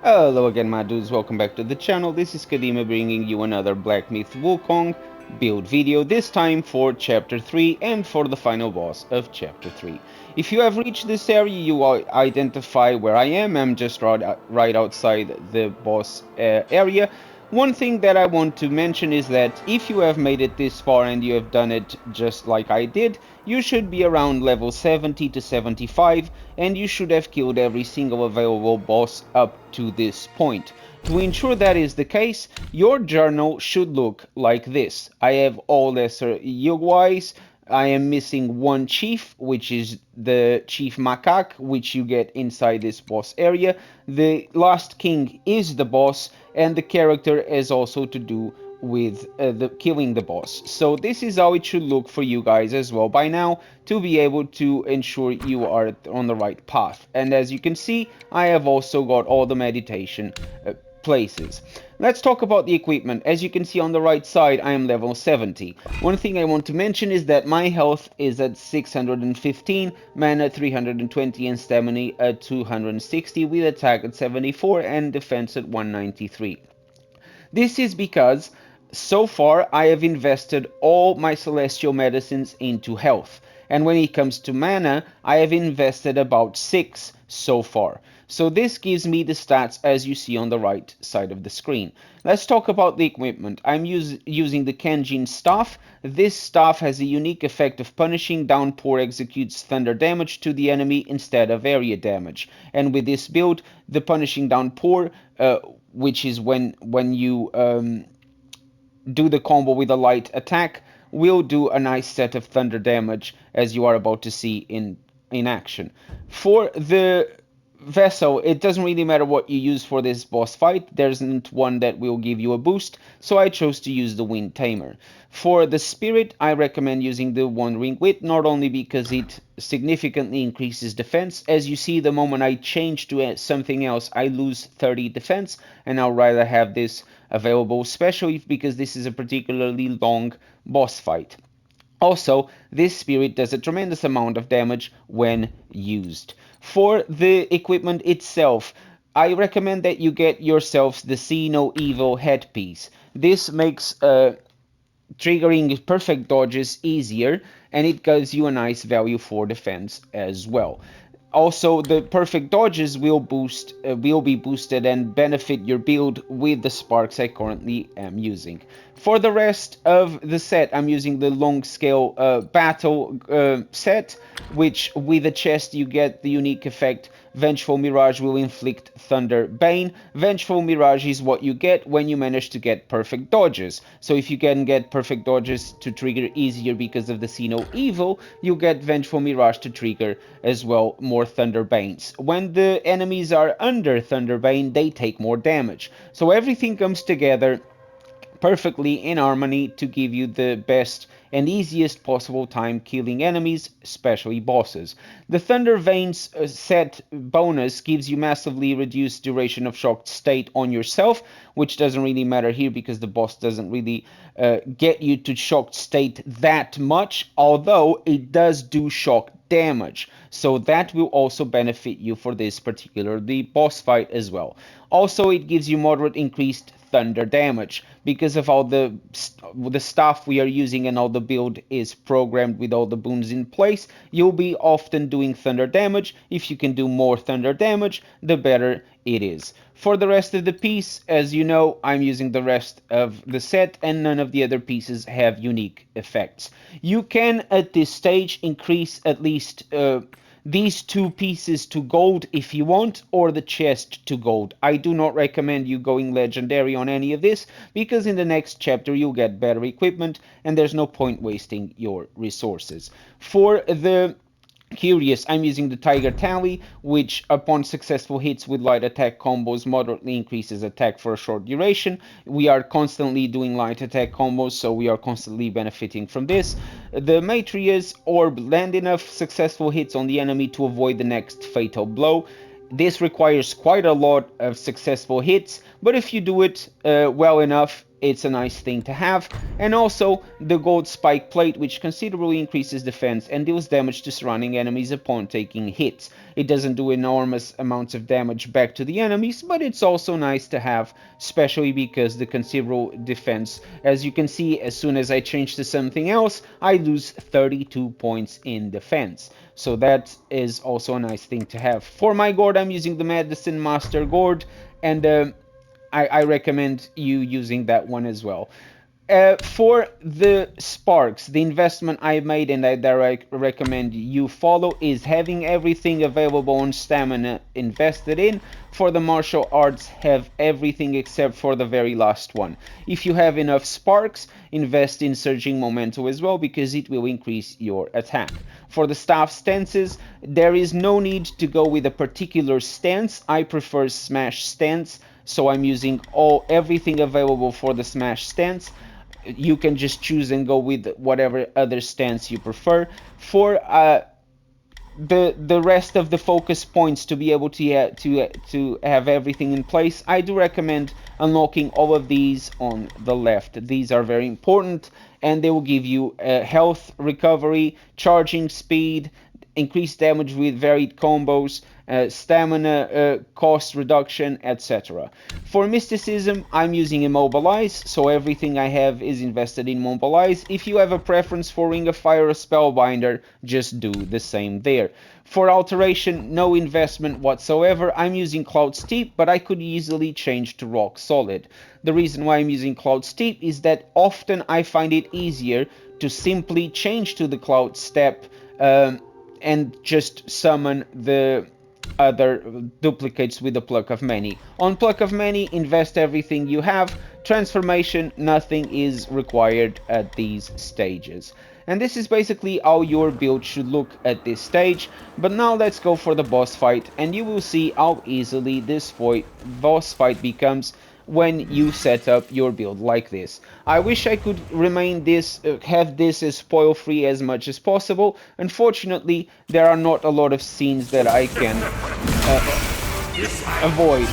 Hello again, my dudes, welcome back to the channel. This is Kadima bringing you another Black Myth Wukong build video, this time for chapter 3 and for the final boss of chapter 3. If you have reached this area, you will identify where I am. I'm just right outside the boss area. One thing that I want to mention is that if you have made it this far and you have done it just like I did, you should be around level 70 to 75 and you should have killed every single available boss up to this point. To ensure that is the case, your journal should look like this. I have all lesser Yogwais. I am missing one chief, which is the Chief Macaque, which you get inside this boss area. The last king is the boss, and the character is also to do with the killing the boss. So this is how it should look for you guys as well by now, to be able to ensure you are on the right path. And as you can see, I have also got all the meditation places. Let's talk about the equipment. As you can see on the right side, I am level 70. One thing I want to mention is that my health is at 615, mana 320 and stamina at 260 with attack at 74 and defense at 193. This is because so far I have invested all my celestial medicines into health. And when it comes to mana, I have invested about 6 so far. So this gives me the stats as you see on the right side of the screen. Let's talk about the equipment. I'm using the Kenjin staff. This staff has a unique effect of punishing. Downpour executes thunder damage to the enemy instead of area damage. And with this build, the punishing downpour, which is when you do the combo with a light attack, will do a nice set of thunder damage, as you are about to see in action. For the vessel, it doesn't really matter what you use for this boss fight. There isn't one that will give you a boost, so I chose to use the Wind Tamer. For the spirit, I recommend using the Wandering Wit, not only because it significantly increases defense. As you see, the moment I change to something else, I lose 30 defense, and I'll rather have this available, especially because this is a particularly long boss fight. Also, this spirit does a tremendous amount of damage when used. For the equipment itself, I recommend that you get yourselves the See No Evil headpiece. This makes triggering perfect dodges easier, and it gives you a nice value for defense as well. Also, the perfect dodges will be boosted and benefit your build with the sparks I currently am using. For the rest of the set, I'm using the long scale battle set, which with the chest you get the unique effect Vengeful Mirage will inflict Thunder Bane. Vengeful Mirage is what you get when you manage to get perfect dodges. So if you can get perfect dodges to trigger easier because of the See No Evil, you get Vengeful Mirage to trigger as well more Thunder Banes. When the enemies are under Thunder Bane, they take more damage. So everything comes together perfectly in harmony to give you the best and easiest possible time killing enemies, especially bosses. The Thunder Veins set bonus gives you massively reduced duration of shocked state on yourself, which doesn't really matter here because the boss doesn't really get you to shocked state that much, although it does do shock damage. So that will also benefit you for this particular boss fight as well. Also, it gives you moderate increased thunder damage because of all the stuff we are using and all the build is programmed with all the boons in place. You'll be often doing thunder damage. If you can do more thunder damage, the better it is. For the rest of the piece, as you know, I'm using the rest of the set and none of the other pieces have unique effects. You can at this stage increase at least these two pieces to gold if you want, or the chest to gold. I do not recommend you going legendary on any of this, because in the next chapter you'll get better equipment, and there's no point wasting your resources. For the curious, I'm using the Tiger Tally, which upon successful hits with light attack combos moderately increases attack for a short duration. We are constantly doing light attack combos, so we are constantly benefiting from this. The Matria's Orb land enough successful hits on the enemy to avoid the next fatal blow. This requires quite a lot of successful hits, but if you do it well enough, it's a nice thing to have. And also the gold spike plate, which considerably increases defense and deals damage to surrounding enemies upon taking hits. It doesn't do enormous amounts of damage back to the enemies, but it's also nice to have, especially because the considerable defense, as you can see, as soon as I change to something else, I lose 32 points in defense. So that is also a nice thing to have. For my gourd, I'm using the Medicine Master gourd, and I recommend you using that one as well. For the sparks, the investment I made and that I recommend you follow is having everything available on stamina invested in. For the martial arts, have everything except for the very last one. If you have enough sparks, invest in surging memento as well, because it will increase your attack. For the staff stances, there is no need to go with a particular stance. I prefer smash stance, so I'm using everything available for the smash stance. You can just choose and go with whatever other stance you prefer. For the rest of the focus points, to be able to have everything in place, I do recommend unlocking all of these on the left. These are very important, and they will give you health recovery, charging speed, increased damage with varied combos, stamina cost reduction, etc. For mysticism, I'm using immobilize, so everything I have is invested in immobilize. If you have a preference for ring of fire or spellbinder, just do the same there. For alteration, no investment whatsoever. I'm using cloud steep, but I could easily change to rock solid. The reason why I'm using cloud steep is that often I find it easier to simply change to the cloud step and just summon the other duplicates with the Pluck of Many. On Pluck of Many, invest everything you have. Transformation, nothing is required at these stages. And this is basically how your build should look at this stage. But now let's go for the boss fight, and you will see how easily this boss fight becomes when you set up your build like this. I wish I could have this as spoil free as much as possible. Unfortunately, there are not a lot of scenes that I can avoid.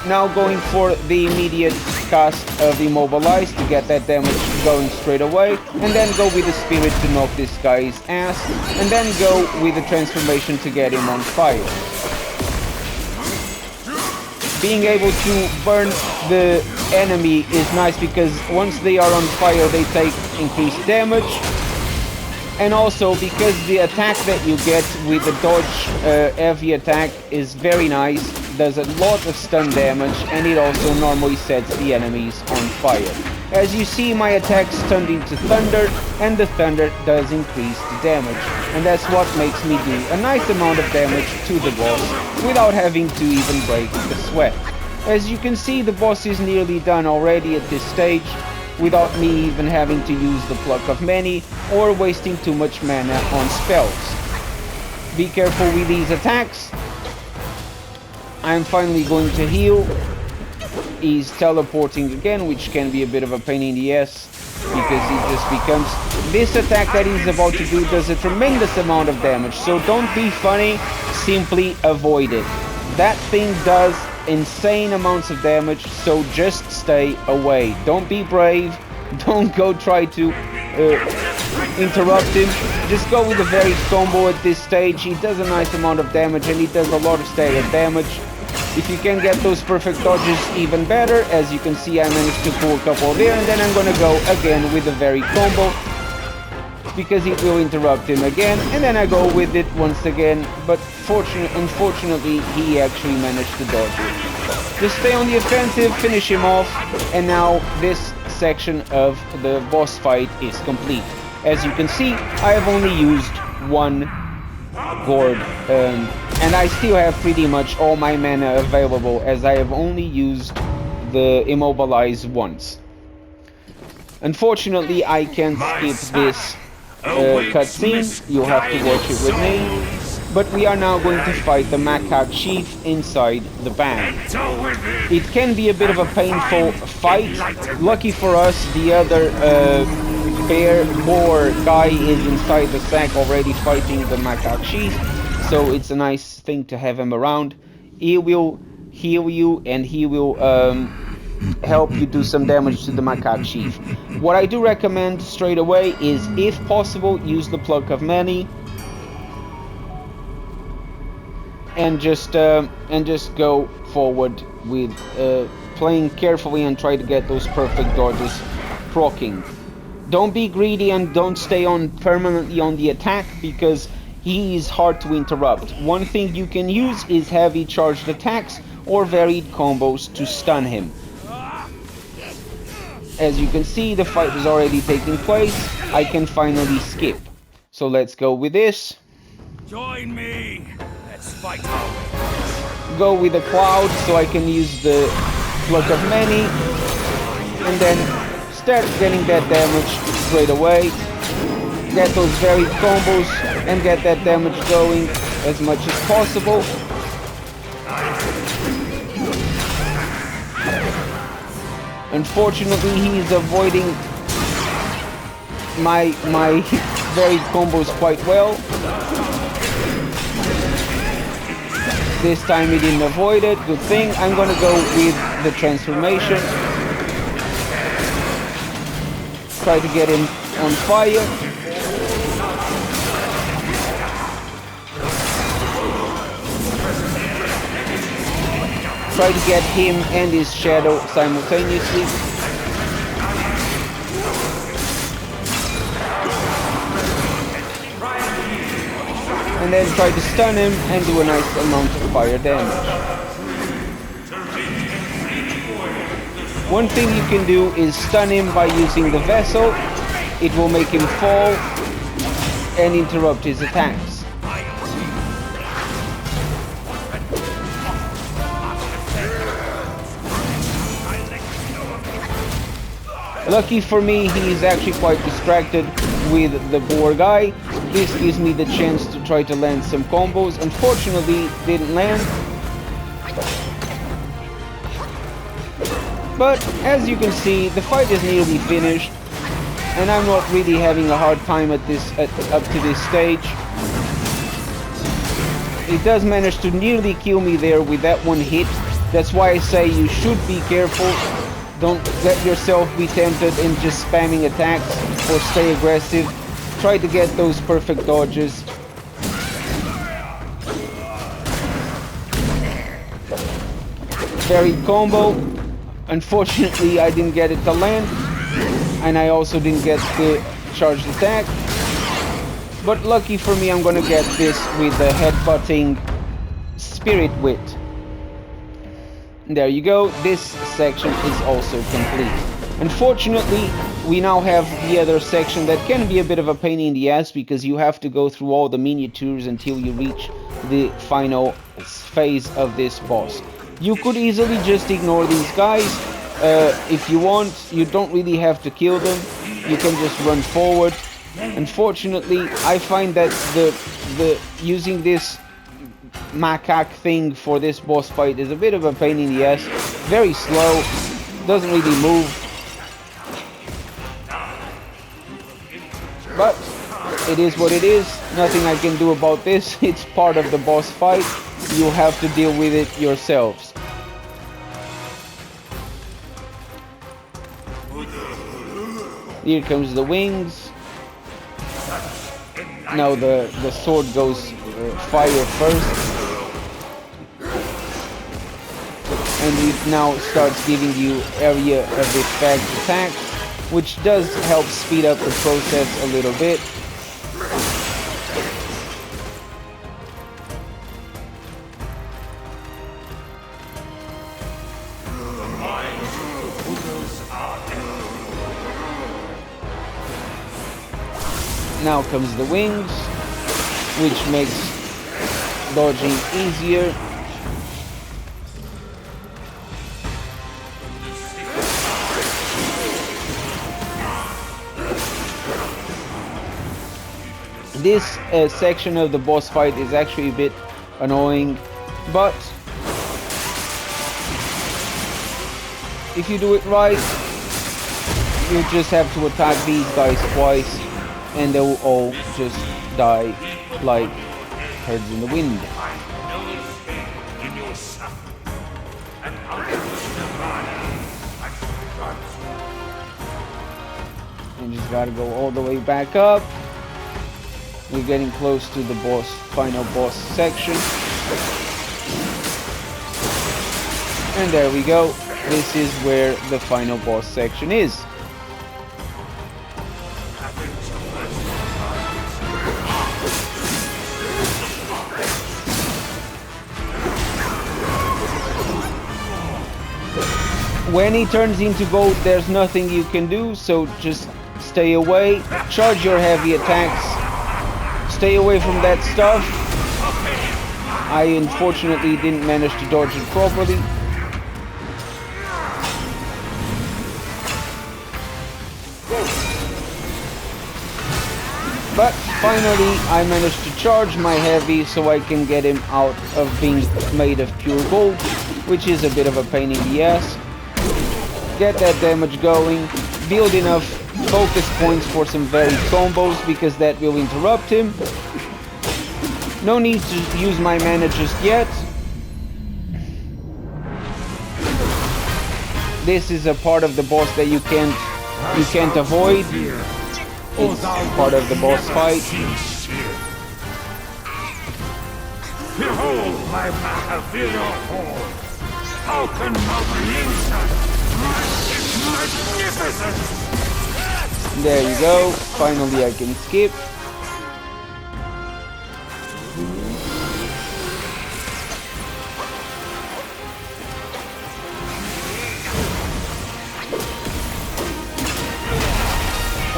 Now going for the immediate cast of Immobilize to get that damage going straight away, and then go with the Spirit to knock this guy's ass, and then go with the Transformation to get him on fire. Being able to burn the enemy is nice, because once they are on fire they take increased damage, and also because the attack that you get with the dodge heavy attack is very nice, does a lot of stun damage, and it also normally sets the enemies on fire. As you see, my attacks turned into thunder, and the thunder does increase the damage, and that's what makes me do a nice amount of damage to the boss without having to even break the sweat. As you can see, the boss is nearly done already at this stage, without me even having to use the Pluck of Many or wasting too much mana on spells. Be careful with these attacks. I'm finally going to heal. He's teleporting again, which can be a bit of a pain in the ass, because he just becomes... This attack that he's about to do does a tremendous amount of damage, so don't be funny, simply avoid it. That thing does insane amounts of damage, so just stay away. Don't be brave, don't go try to interrupt him. Just go with a varied combo at this stage. He does a nice amount of damage, and he does a lot of staggered damage. If you can get those perfect dodges, even better. As you can see, I managed to pull a couple there, and then I'm gonna go again with a varied combo, because it will interrupt him again, and then I go with it once again, but unfortunately he actually managed to dodge it. Just stay on the offensive, finish him off, and now this section of the boss fight is complete. As you can see, I have only used one gourd, and I still have pretty much all my mana available, as I have only used the Immobilize once. Unfortunately, I can't skip this cutscene. You'll have to watch it with me. But we are now going to fight the Macaque Chief inside the bag. It can be a bit of a painful fight. Lucky for us, the other boar guy is inside the sack already fighting the Macaque Chief, so it's a nice thing to have him around. He will heal you, and he will help you do some damage to the Macaque Chief. What I do recommend straight away is, if possible, use the Pluck of Many and just go forward with playing carefully and try to get those perfect dodges proccing. Don't be greedy and don't stay on permanently on the attack, because he is hard to interrupt. One thing you can use is heavy charged attacks or varied combos to stun him. As you can see, the fight is already taking place. I can finally skip. So let's go with this. Join me. Let's fight. Go with the cloud so I can use the Pluck of Many and then start getting that damage straight away. Get those varied combos and get that damage going as much as possible. Unfortunately, he is avoiding my varied combos quite well. This time he didn't avoid it, good thing. I'm gonna go with the transformation. Try to get him on fire. Try to get him and his shadow simultaneously. And then try to stun him and do a nice amount of fire damage. One thing you can do is stun him by using the vessel. It will make him fall and interrupt his attacks. Lucky for me, he is actually quite distracted with the boar guy. This gives me the chance to try to land some combos. Unfortunately, didn't land. But as you can see, the fight is nearly finished, and I'm not really having a hard time at up to this stage. It does manage to nearly kill me there with that one hit. That's why I say you should be careful. Don't let yourself be tempted in just spamming attacks, or stay aggressive. Try to get those perfect dodges. Varied combo. Unfortunately, I didn't get it to land, and I also didn't get the charged attack. But lucky for me, I'm gonna get this with the headbutting Spirit Wit. There you go, this section is also complete. Unfortunately, we now have the other section that can be a bit of a pain in the ass, because you have to go through all the miniatures until you reach the final phase of this boss. You could easily just ignore these guys. If you want, you don't really have to kill them. You can just run forward. Unfortunately, I find that the using this macaque thing for this boss fight is a bit of a pain in the ass. Very slow, doesn't really move. But it is what it is. Nothing I can do about this. It's part of the boss fight. You have to deal with it yourselves. Here comes the wings. Now the sword goes fire first. And it now starts giving you area of effect attacks, which does help speed up the process a little bit. Now comes the wings, which makes dodging easier. This section of the boss fight is actually a bit annoying, but if you do it right, you just have to attack these guys twice, and they will all just die like birds in the wind. Gotta go all the way back up. We're getting close to the final boss section. And there we go. This is where the final boss section is. When he turns into gold, there's nothing you can do, so just stay away, charge your heavy attacks, stay away from that stuff. I unfortunately didn't manage to dodge it properly. But finally I managed to charge my heavy so I can get him out of being made of pure gold, which is a bit of a pain in the ass. Get that damage going, build enough focus points for some varied combos because that will interrupt him. No need to use my mana just yet. This is a part of the boss that you can't avoid. It's part of the boss fight. Behold my Macaque. How can magnificent? There you go. Finally I can skip.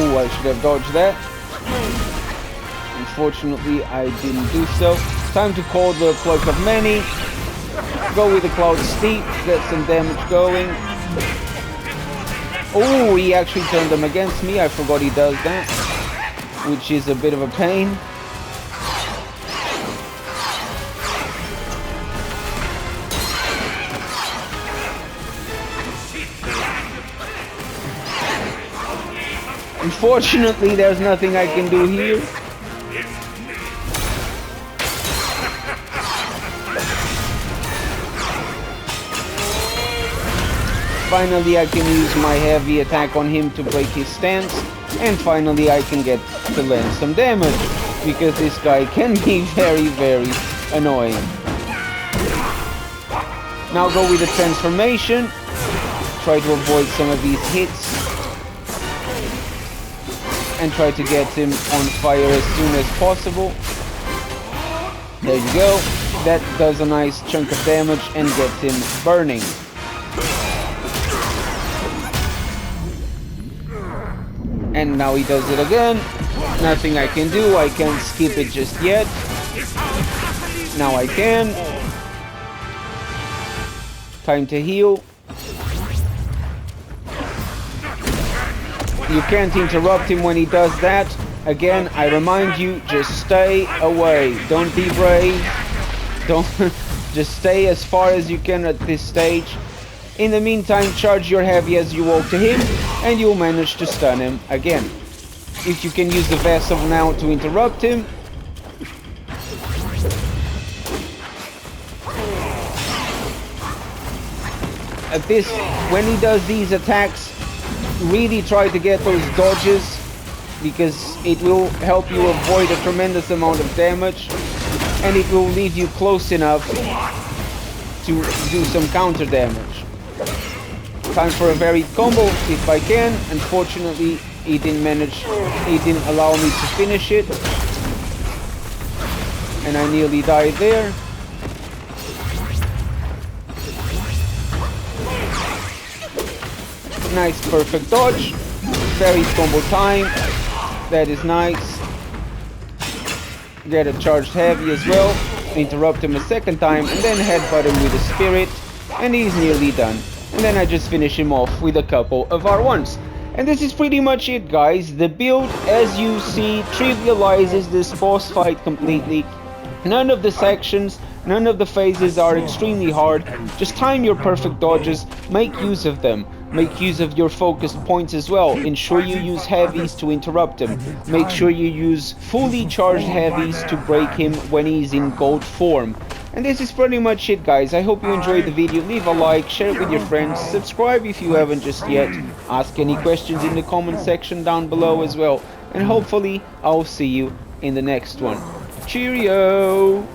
Oh, I should have dodged that. Unfortunately, I didn't do so. Time to call the Cloak of Many. Go with the Cloud Steep, get some damage going. Oh, he actually turned them against me. I forgot he does that, which is a bit of a pain. Unfortunately, there's nothing I can do here. Finally, I can use my heavy attack on him to break his stance. And finally, I can get to land some damage, because this guy can be very, very annoying. Now go with the transformation. Try to avoid some of these hits. And try to get him on fire as soon as possible. There you go. That does a nice chunk of damage and gets him burning. And now he does it again. Nothing I can do. I can't skip it just yet. Now I can. Time to heal. You can't interrupt him when he does that. Again, I remind you, just stay away. Don't be brave. Don't just stay as far as you can at this stage. In the meantime, charge your heavy as you walk to him, and you'll manage to stun him again. If you can use the vessel now to interrupt him. At this, when he does these attacks, really try to get those dodges, because it will help you avoid a tremendous amount of damage, and it will leave you close enough to do some counter damage. Time for a varied combo if I can. Unfortunately, he didn't allow me to finish it, and I nearly died there. Nice perfect dodge. Varied combo time. That is nice. Get a charged heavy as well. Interrupt him a second time and then headbutt him with a spirit, and he's nearly done. And then I just finish him off with a couple of R1s. And this is pretty much it, guys. The build, as you see, trivializes this boss fight completely. None of the sections, none of the phases are extremely hard. Just time your perfect dodges, make use of them. Make use of your focused points as well. Ensure you use heavies to interrupt him. Make sure you use fully charged heavies to break him when he's in gold form. And this is pretty much it, guys. I hope you enjoyed the video. Leave a like, share it with your friends, subscribe if you haven't just yet, ask any questions in the comment section down below as well, and hopefully I'll see you in the next one. Cheerio!